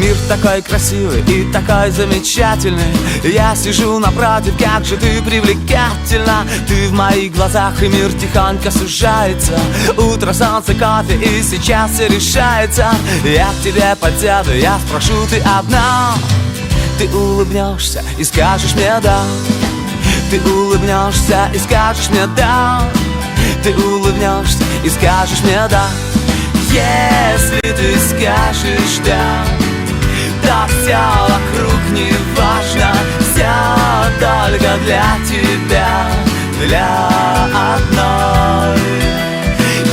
Мир такой красивый и такой замечательный. Я сижу напротив, как же ты привлекательна. Ты в моих глазах, и мир тихонько сужается. Утро, солнце, кофе, и сейчас все решается. Я к тебе подсяду, я спрошу, ты одна. Ты улыбнешься и скажешь мне да. Ты улыбнешься и скажешь мне да. Ты улыбнешься и скажешь мне да. Если ты скажешь да, то все вокруг не важно. Все только для тебя, для одной.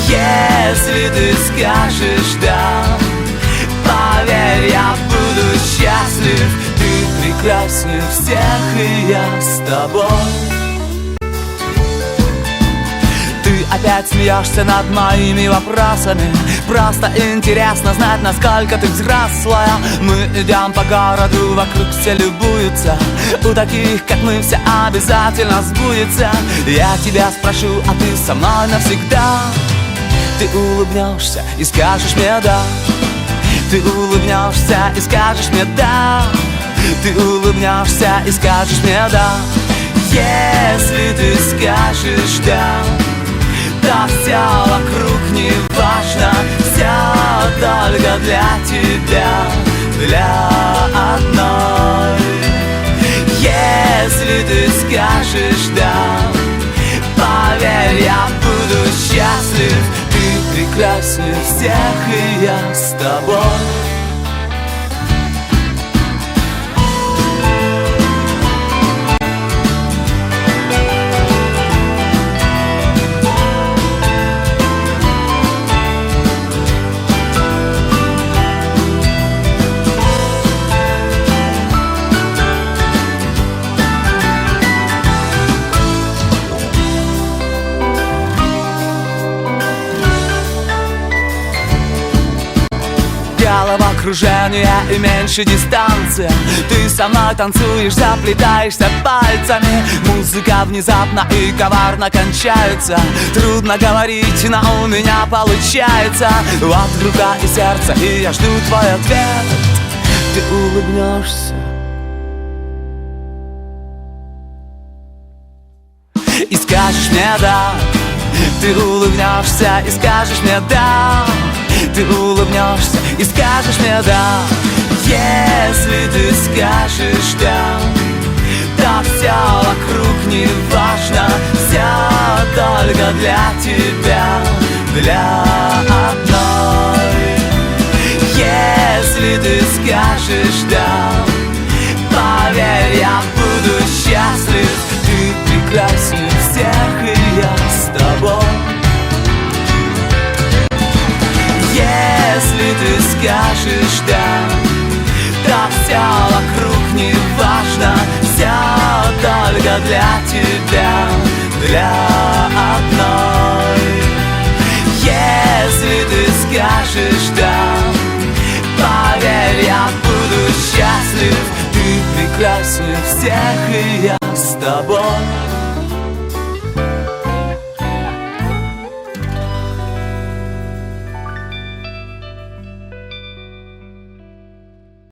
Если ты скажешь да, поверь, я буду счастлив. Ты прекраснее всех, и я с тобой. Ты опять смеешься над моими вопросами. Просто интересно знать, насколько ты взрослая. Мы идем по городу, вокруг все любуются. У таких, как мы, все обязательно сбудется. Я тебя спрошу, а ты со мной навсегда. Ты улыбнешься и скажешь мне да. Ты улыбнешься и скажешь мне да. Ты улыбнешься и скажешь мне да. Если ты скажешь да, то все вокруг не важно. Все только для тебя, для одной. Если ты скажешь да, поверь, я буду счастлив. Ты прекраснее всех, и я с тобой. Головокружение и меньше дистанция. Ты со мной танцуешь, заплетаешься пальцами. Музыка внезапно и коварно кончается. Трудно говорить, но у меня получается. Вот рука и сердце, и я жду твой ответ. Ты улыбнешься и скажешь мне да. Ты улыбнешься и скажешь мне да. Ты улыбнешься и скажешь мне да. Если ты скажешь да, то все вокруг не важно. Все только для тебя, для одной. Если ты скажешь да, поверь, я буду счастлив. Ты прекраснее всех, и я с тобой. Если ты скажешь да, то все вокруг не важно. Все только для тебя, для одной. Если ты скажешь да, поверь, я буду счастлив. Ты прекраснее всех, и я с тобой.